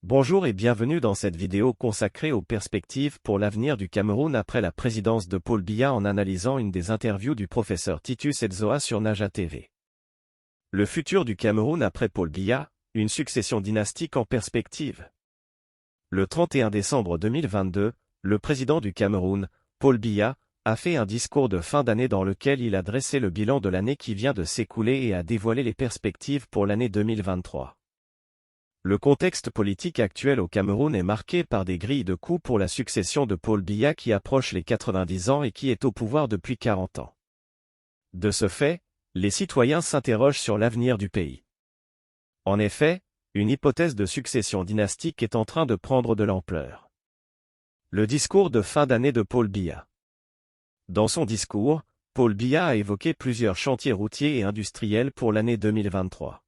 Bonjour et bienvenue dans cette vidéo consacrée aux perspectives pour l'avenir du Cameroun après la présidence de Paul Biya en analysant une des interviews du professeur Titus Edzoa sur Naja TV. Le futur du Cameroun après Paul Biya, une succession dynastique en perspective. Le 31 décembre 2022, le président du Cameroun, Paul Biya, a fait un discours de fin d'année dans lequel il a dressé le bilan de l'année qui vient de s'écouler et a dévoilé les perspectives pour l'année 2023. Le contexte politique actuel au Cameroun est marqué par des grilles de coups pour la succession de Paul Biya qui approche les 90 ans et qui est au pouvoir depuis 40 ans. De ce fait, les citoyens s'interrogent sur l'avenir du pays. En effet, une hypothèse de succession dynastique est en train de prendre de l'ampleur. Le discours de fin d'année de Paul Biya. Dans son discours, Paul Biya a évoqué plusieurs chantiers routiers et industriels pour l'année 2023.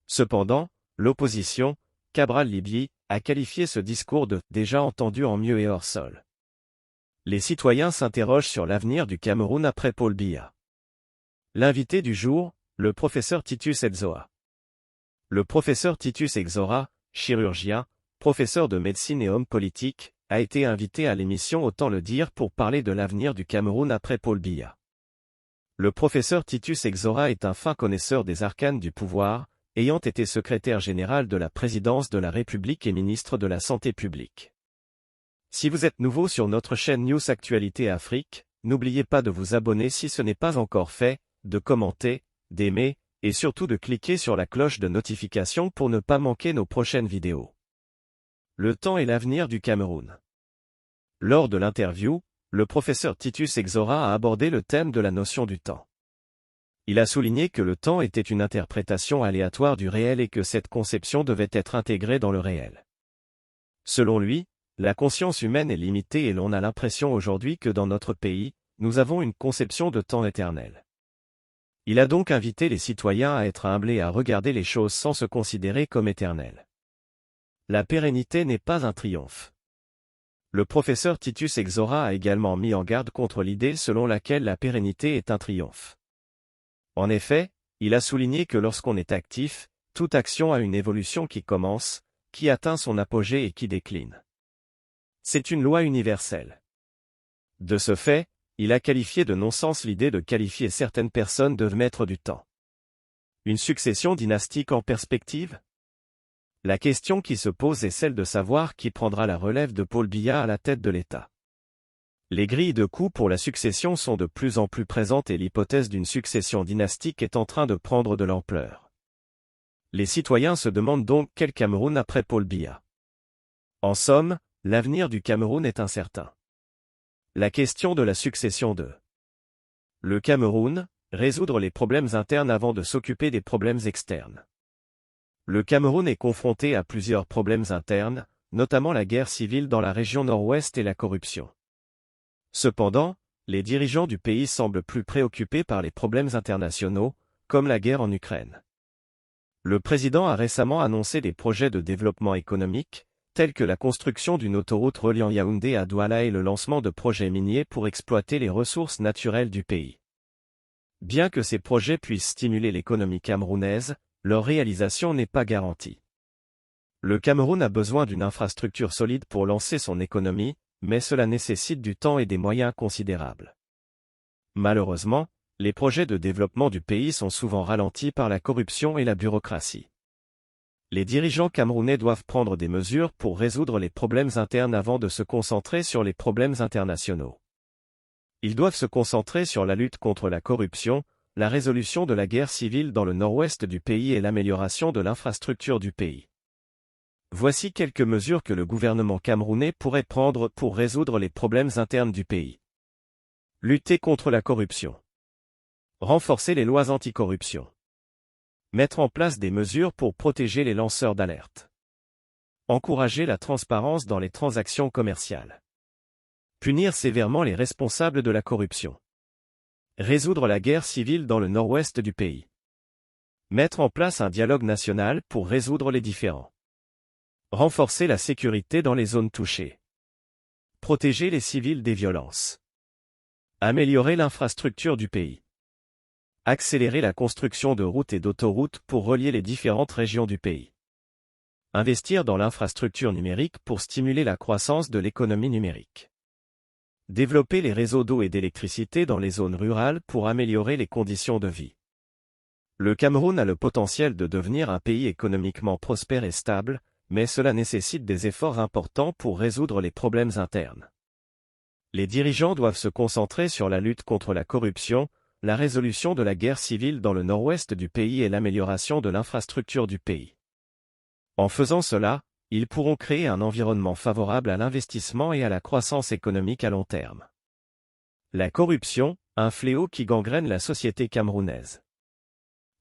Cependant, l'opposition, Cabral Libye, a qualifié ce discours de « déjà entendu en mieux et hors sol ». Les citoyens s'interrogent sur l'avenir du Cameroun après Paul Biya. L'invité du jour, le professeur Titus Edzoa. Le professeur Titus Edzoa, chirurgien, professeur de médecine et homme politique, a été invité à l'émission Autant le dire pour parler de l'avenir du Cameroun après Paul Biya. Le professeur Titus Edzoa est un fin connaisseur des arcanes du pouvoir, ayant été secrétaire général de la présidence de la République et ministre de la Santé publique. Si vous êtes nouveau sur notre chaîne News Actualité Afrique, n'oubliez pas de vous abonner si ce n'est pas encore fait, de commenter, d'aimer, et surtout de cliquer sur la cloche de notification pour ne pas manquer nos prochaines vidéos. Le temps et l'avenir du Cameroun. Lors de l'interview, le professeur Titus Edzoa a abordé le thème de la notion du temps. Il a souligné que le temps était une interprétation aléatoire du réel et que cette conception devait être intégrée dans le réel. Selon lui, la conscience humaine est limitée et l'on a l'impression aujourd'hui que dans notre pays, nous avons une conception de temps éternel. Il a donc invité les citoyens à être humbles et à regarder les choses sans se considérer comme éternelles. La pérennité n'est pas un triomphe. Le professeur Titus Edzoa a également mis en garde contre l'idée selon laquelle la pérennité est un triomphe. En effet, il a souligné que lorsqu'on est actif, toute action a une évolution qui commence, qui atteint son apogée et qui décline. C'est une loi universelle. De ce fait, il a qualifié de non-sens l'idée de qualifier certaines personnes de maîtres du temps. Une succession dynastique en perspective ? La question qui se pose est celle de savoir qui prendra la relève de Paul Biya à la tête de l'État. Les grilles de coups pour la succession sont de plus en plus présentes et l'hypothèse d'une succession dynastique est en train de prendre de l'ampleur. Les citoyens se demandent donc quel Cameroun après Paul Biya. En somme, l'avenir du Cameroun est incertain. La question de la succession de le Cameroun, résoudre les problèmes internes avant de s'occuper des problèmes externes. Le Cameroun est confronté à plusieurs problèmes internes, notamment la guerre civile dans la région nord-ouest et la corruption. Cependant, les dirigeants du pays semblent plus préoccupés par les problèmes internationaux, comme la guerre en Ukraine. Le président a récemment annoncé des projets de développement économique, tels que la construction d'une autoroute reliant Yaoundé à Douala et le lancement de projets miniers pour exploiter les ressources naturelles du pays. Bien que ces projets puissent stimuler l'économie camerounaise, leur réalisation n'est pas garantie. Le Cameroun a besoin d'une infrastructure solide pour lancer son économie, mais cela nécessite du temps et des moyens considérables. Malheureusement, les projets de développement du pays sont souvent ralentis par la corruption et la bureaucratie. Les dirigeants camerounais doivent prendre des mesures pour résoudre les problèmes internes avant de se concentrer sur les problèmes internationaux. Ils doivent se concentrer sur la lutte contre la corruption, la résolution de la guerre civile dans le nord-ouest du pays et l'amélioration de l'infrastructure du pays. Voici quelques mesures que le gouvernement camerounais pourrait prendre pour résoudre les problèmes internes du pays. Lutter contre la corruption. Renforcer les lois anticorruption. Mettre en place des mesures pour protéger les lanceurs d'alerte. Encourager la transparence dans les transactions commerciales. Punir sévèrement les responsables de la corruption. Résoudre la guerre civile dans le nord-ouest du pays. Mettre en place un dialogue national pour résoudre les différends. Renforcer la sécurité dans les zones touchées. Protéger les civils des violences. Améliorer l'infrastructure du pays. Accélérer la construction de routes et d'autoroutes pour relier les différentes régions du pays. Investir dans l'infrastructure numérique pour stimuler la croissance de l'économie numérique. Développer les réseaux d'eau et d'électricité dans les zones rurales pour améliorer les conditions de vie. Le Cameroun a le potentiel de devenir un pays économiquement prospère et stable, mais cela nécessite des efforts importants pour résoudre les problèmes internes. Les dirigeants doivent se concentrer sur la lutte contre la corruption, la résolution de la guerre civile dans le nord-ouest du pays et l'amélioration de l'infrastructure du pays. En faisant cela, ils pourront créer un environnement favorable à l'investissement et à la croissance économique à long terme. La corruption, un fléau qui gangrène la société camerounaise.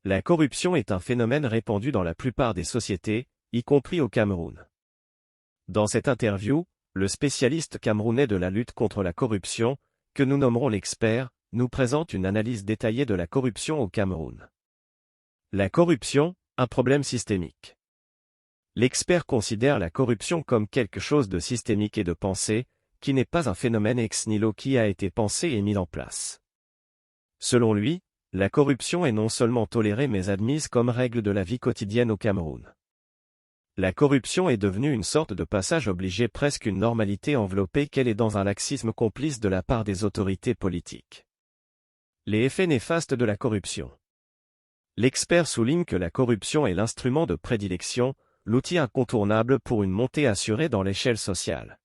La corruption est un phénomène répandu dans la plupart des sociétés, y compris au Cameroun. Dans cette interview, le spécialiste camerounais de la lutte contre la corruption, que nous nommerons l'expert, nous présente une analyse détaillée de la corruption au Cameroun. La corruption, un problème systémique. L'expert considère la corruption comme quelque chose de systémique et de pensée, qui n'est pas un phénomène ex nihilo qui a été pensé et mis en place. Selon lui, la corruption est non seulement tolérée mais admise comme règle de la vie quotidienne au Cameroun. La corruption est devenue une sorte de passage obligé, presque une normalité enveloppée qu'elle est dans un laxisme complice de la part des autorités politiques. Les effets néfastes de la corruption. L'expert souligne que la corruption est l'instrument de prédilection, l'outil incontournable pour une montée assurée dans l'échelle sociale.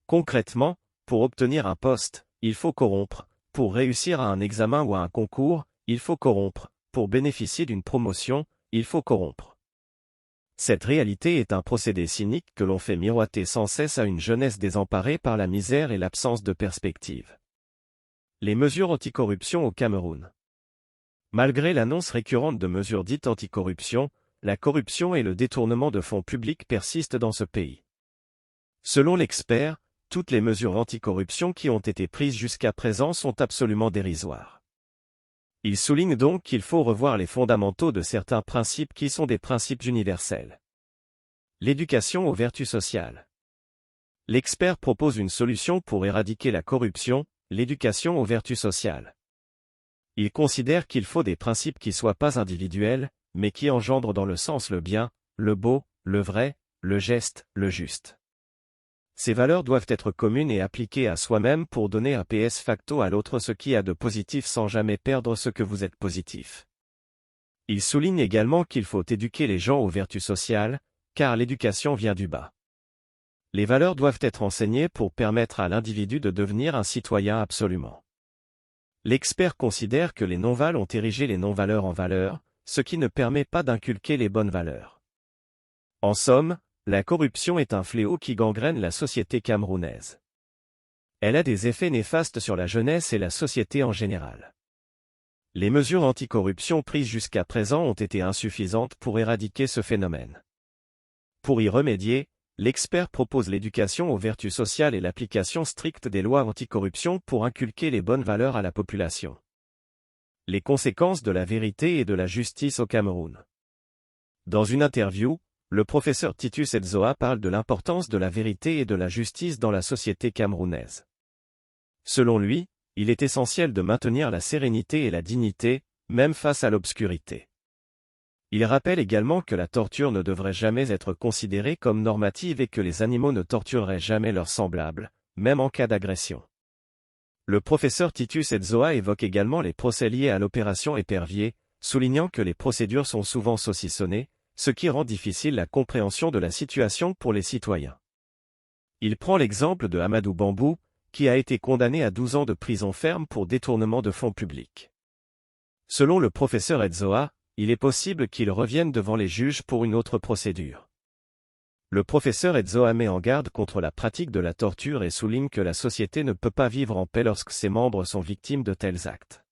Concrètement, pour obtenir un poste, il faut corrompre, pour réussir à un examen ou à un concours, il faut corrompre, pour bénéficier d'une promotion, il faut corrompre. Cette réalité est un procédé cynique que l'on fait miroiter sans cesse à une jeunesse désemparée par la misère et l'absence de perspective. Les mesures anticorruption au Cameroun. Malgré l'annonce récurrente de mesures dites anticorruption, la corruption et le détournement de fonds publics persistent dans ce pays. Selon l'expert, toutes les mesures anticorruption qui ont été prises jusqu'à présent sont absolument dérisoires. Il souligne donc qu'il faut revoir les fondamentaux de certains principes qui sont des principes universels. L'éducation aux vertus sociales. L'expert propose une solution pour éradiquer la corruption, l'éducation aux vertus sociales. Il considère qu'il faut des principes qui soient pas individuels, mais qui engendrent dans le sens le bien, le beau, le vrai, le geste, le juste. Ces valeurs doivent être communes et appliquées à soi-même pour donner un PS facto à l'autre ce qui a de positif sans jamais perdre ce que vous êtes positif. Il souligne également qu'il faut éduquer les gens aux vertus sociales, car l'éducation vient du bas. Les valeurs doivent être enseignées pour permettre à l'individu de devenir un citoyen absolument. L'expert considère que les non-vals ont érigé les non-valeurs en valeurs, ce qui ne permet pas d'inculquer les bonnes valeurs. En somme, la corruption est un fléau qui gangrène la société camerounaise. Elle a des effets néfastes sur la jeunesse et la société en général. Les mesures anticorruption prises jusqu'à présent ont été insuffisantes pour éradiquer ce phénomène. Pour y remédier, l'expert propose l'éducation aux vertus sociales et l'application stricte des lois anticorruption pour inculquer les bonnes valeurs à la population. Les conséquences de la vérité et de la justice au Cameroun. Dans une interview, le professeur Titus Edzoa parle de l'importance de la vérité et de la justice dans la société camerounaise. Selon lui, il est essentiel de maintenir la sérénité et la dignité, même face à l'obscurité. Il rappelle également que la torture ne devrait jamais être considérée comme normative et que les animaux ne tortureraient jamais leurs semblables, même en cas d'agression. Le professeur Titus Edzoa évoque également les procès liés à l'opération Épervier, soulignant que les procédures sont souvent saucissonnées, ce qui rend difficile la compréhension de la situation pour les citoyens. Il prend l'exemple de Amadou Bambou, qui a été condamné à 12 ans de prison ferme pour détournement de fonds publics. Selon le professeur Edzoa, il est possible qu'il revienne devant les juges pour une autre procédure. Le professeur Edzoa met en garde contre la pratique de la torture et souligne que la société ne peut pas vivre en paix lorsque ses membres sont victimes de tels actes.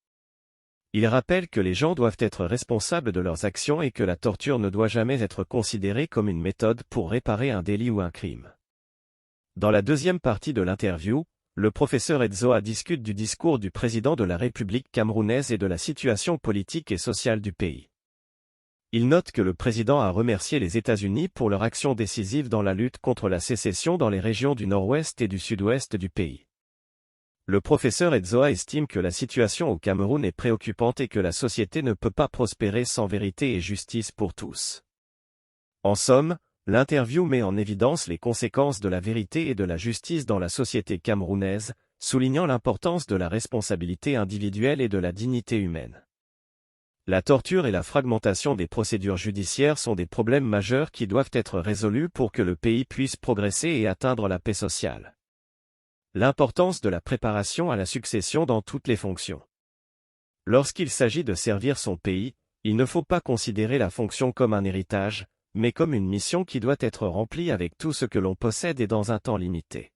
Il rappelle que les gens doivent être responsables de leurs actions et que la torture ne doit jamais être considérée comme une méthode pour réparer un délit ou un crime. Dans la deuxième partie de l'interview, le professeur Edzoa discute du discours du président de la République camerounaise et de la situation politique et sociale du pays. Il note que le président a remercié les États-Unis pour leur action décisive dans la lutte contre la sécession dans les régions du nord-ouest et du sud-ouest du pays. Le professeur Edzoa estime que la situation au Cameroun est préoccupante et que la société ne peut pas prospérer sans vérité et justice pour tous. En somme, L'interview met en évidence les conséquences de la vérité et de la justice dans la société camerounaise, soulignant l'importance de la responsabilité individuelle et de la dignité humaine. La torture et la fragmentation des procédures judiciaires sont des problèmes majeurs qui doivent être résolus pour que le pays puisse progresser et atteindre la paix sociale. L'importance de la préparation à la succession dans toutes les fonctions. Lorsqu'il s'agit de servir son pays, il ne faut pas considérer la fonction comme un héritage, mais comme une mission qui doit être remplie avec tout ce que l'on possède et dans un temps limité.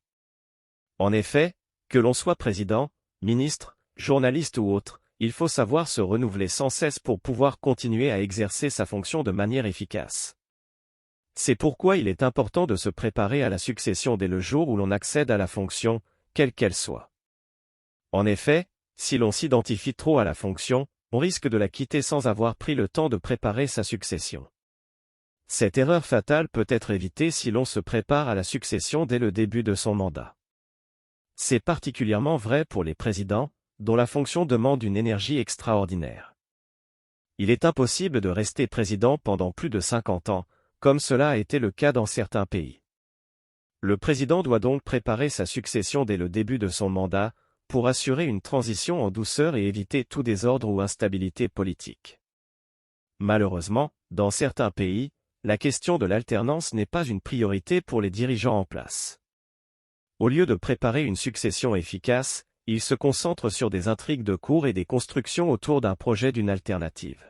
En effet, que l'on soit président, ministre, journaliste ou autre, il faut savoir se renouveler sans cesse pour pouvoir continuer à exercer sa fonction de manière efficace. C'est pourquoi il est important de se préparer à la succession dès le jour où l'on accède à la fonction, quelle qu'elle soit. En effet, si l'on s'identifie trop à la fonction, on risque de la quitter sans avoir pris le temps de préparer sa succession. Cette erreur fatale peut être évitée si l'on se prépare à la succession dès le début de son mandat. C'est particulièrement vrai pour les présidents, dont la fonction demande une énergie extraordinaire. Il est impossible de rester président pendant plus de 50 ans, comme cela a été le cas dans certains pays. Le président doit donc préparer sa succession dès le début de son mandat, pour assurer une transition en douceur et éviter tout désordre ou instabilité politique. Malheureusement, dans certains pays, la question de l'alternance n'est pas une priorité pour les dirigeants en place. Au lieu de préparer une succession efficace, ils se concentrent sur des intrigues de cour et des constructions autour d'un projet d'une alternative.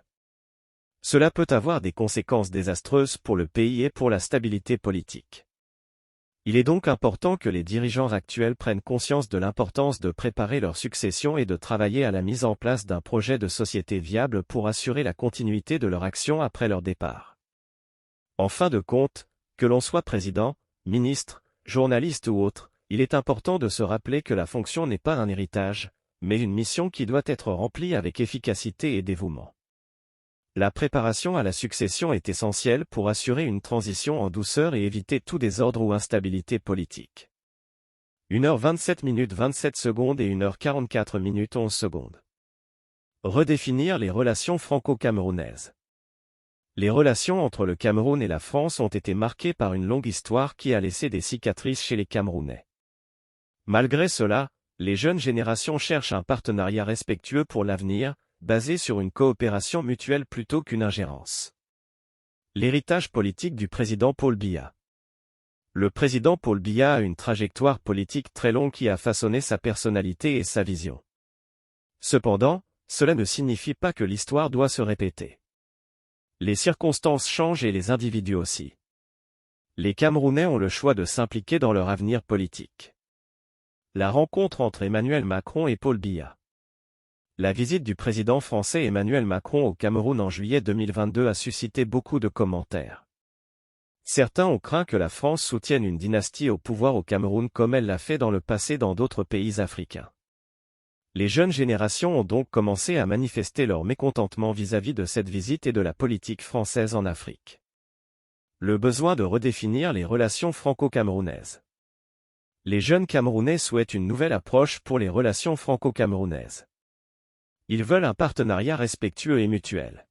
Cela peut avoir des conséquences désastreuses pour le pays et pour la stabilité politique. Il est donc important que les dirigeants actuels prennent conscience de l'importance de préparer leur succession et de travailler à la mise en place d'un projet de société viable pour assurer la continuité de leur action après leur départ. En fin de compte, que l'on soit président, ministre, journaliste ou autre, il est important de se rappeler que la fonction n'est pas un héritage, mais une mission qui doit être remplie avec efficacité et dévouement. La préparation à la succession est essentielle pour assurer une transition en douceur et éviter tout désordre ou instabilité politique. 1h27 27 secondes et 1h44 11 secondes. Redéfinir les relations franco-camerounaises. Les relations entre le Cameroun et la France ont été marquées par une longue histoire qui a laissé des cicatrices chez les Camerounais. Malgré cela, les jeunes générations cherchent un partenariat respectueux pour l'avenir, basé sur une coopération mutuelle plutôt qu'une ingérence. L'héritage politique du président Paul Biya. Le président Paul Biya a une trajectoire politique très longue qui a façonné sa personnalité et sa vision. Cependant, cela ne signifie pas que l'histoire doit se répéter. Les circonstances changent et les individus aussi. Les Camerounais ont le choix de s'impliquer dans leur avenir politique. La rencontre entre Emmanuel Macron et Paul Biya. La visite du président français Emmanuel Macron au Cameroun en juillet 2022 a suscité beaucoup de commentaires. Certains ont craint que la France soutienne une dynastie au pouvoir au Cameroun comme elle l'a fait dans le passé dans d'autres pays africains. Les jeunes générations ont donc commencé à manifester leur mécontentement vis-à-vis de cette visite et de la politique française en Afrique. Le besoin de redéfinir les relations franco-camerounaises. Les jeunes Camerounais souhaitent une nouvelle approche pour les relations franco-camerounaises. Ils veulent un partenariat respectueux et mutuel.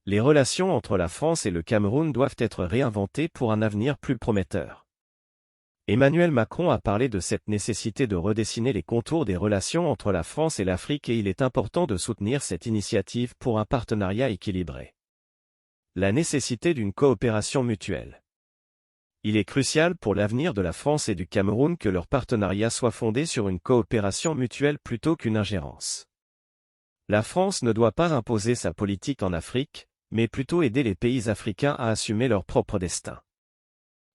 Les relations entre la France et le Cameroun doivent être réinventées pour un avenir plus prometteur. Emmanuel Macron a parlé de cette nécessité de redessiner les contours des relations entre la France et l'Afrique et il est important de soutenir cette initiative pour un partenariat équilibré. La nécessité d'une coopération mutuelle. Il est crucial pour l'avenir de la France et du Cameroun que leur partenariat soit fondé sur une coopération mutuelle plutôt qu'une ingérence. La France ne doit pas imposer sa politique en Afrique, mais plutôt aider les pays africains à assumer leur propre destin.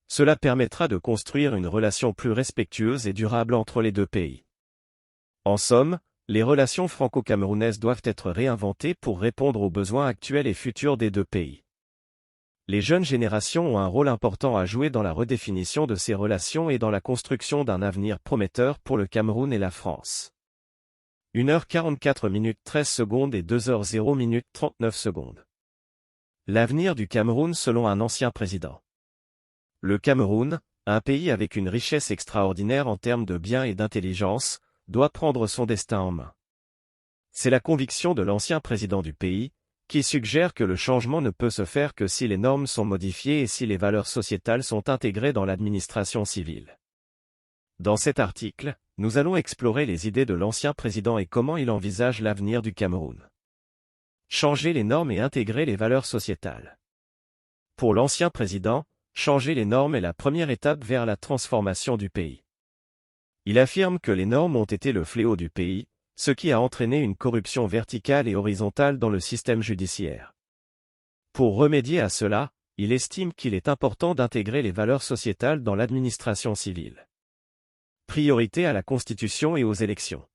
Cela permettra de construire une relation plus respectueuse et durable entre les deux pays. En somme, les relations franco-camerounaises doivent être réinventées pour répondre aux besoins actuels et futurs des deux pays. Les jeunes générations ont un rôle important à jouer dans la redéfinition de ces relations et dans la construction d'un avenir prometteur pour le Cameroun et la France. 1h44 13 secondes et 2h0 39 secondes. L'avenir du Cameroun selon un ancien président. Le Cameroun, un pays avec une richesse extraordinaire en termes de biens et d'intelligence, doit prendre son destin en main. C'est la conviction de l'ancien président du pays, qui suggère que le changement ne peut se faire que si les normes sont modifiées et si les valeurs sociétales sont intégrées dans l'administration civile. Dans cet article, nous allons explorer les idées de l'ancien président et comment il envisage l'avenir du Cameroun. Changer les normes et intégrer les valeurs sociétales. Pour l'ancien président, changer les normes est la première étape vers la transformation du pays. Il affirme que les normes ont été le fléau du pays, ce qui a entraîné une corruption verticale et horizontale dans le système judiciaire. Pour remédier à cela, il estime qu'il est important d'intégrer les valeurs sociétales dans l'administration civile. Priorité à la Constitution et aux élections.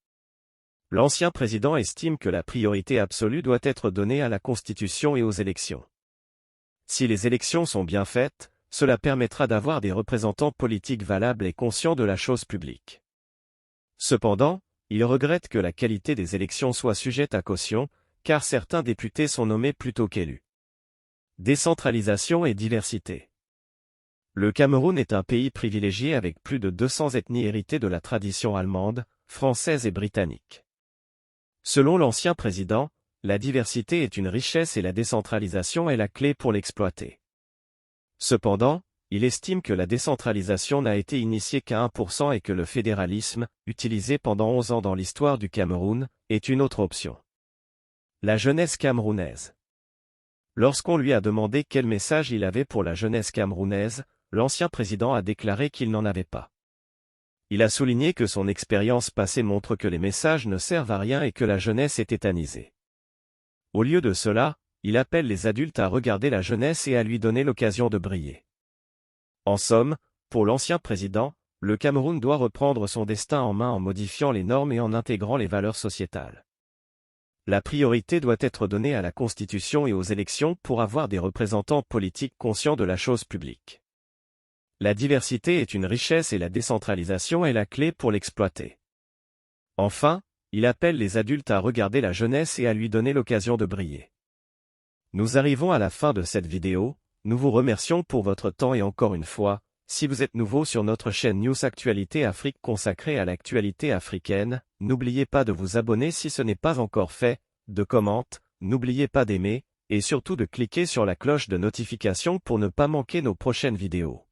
L'ancien président estime que la priorité absolue doit être donnée à la Constitution et aux élections. Si les élections sont bien faites, cela permettra d'avoir des représentants politiques valables et conscients de la chose publique. Cependant, il regrette que la qualité des élections soit sujette à caution, car certains députés sont nommés plutôt qu'élus. Décentralisation et diversité. Le Cameroun est un pays privilégié avec plus de 200 ethnies héritées de la tradition allemande, française et britannique. Selon l'ancien président, la diversité est une richesse et la décentralisation est la clé pour l'exploiter. Cependant, il estime que la décentralisation n'a été initiée qu'à 1% et que le fédéralisme, utilisé pendant 11 ans dans l'histoire du Cameroun, est une autre option. La jeunesse camerounaise. Lorsqu'on lui a demandé quel message il avait pour la jeunesse camerounaise, l'ancien président a déclaré qu'il n'en avait pas. Il a souligné que son expérience passée montre que les messages ne servent à rien et que la jeunesse est tétanisée. Au lieu de cela, il appelle les adultes à regarder la jeunesse et à lui donner l'occasion de briller. En somme, pour l'ancien président, le Cameroun doit reprendre son destin en main en modifiant les normes et en intégrant les valeurs sociétales. La priorité doit être donnée à la Constitution et aux élections pour avoir des représentants politiques conscients de la chose publique. La diversité est une richesse et la décentralisation est la clé pour l'exploiter. Enfin, il appelle les adultes à regarder la jeunesse et à lui donner l'occasion de briller. Nous arrivons à la fin de cette vidéo, nous vous remercions pour votre temps et encore une fois, si vous êtes nouveau sur notre chaîne News Actualité Afrique consacrée à l'actualité africaine, n'oubliez pas de vous abonner si ce n'est pas encore fait, de commenter, n'oubliez pas d'aimer, et surtout de cliquer sur la cloche de notification pour ne pas manquer nos prochaines vidéos.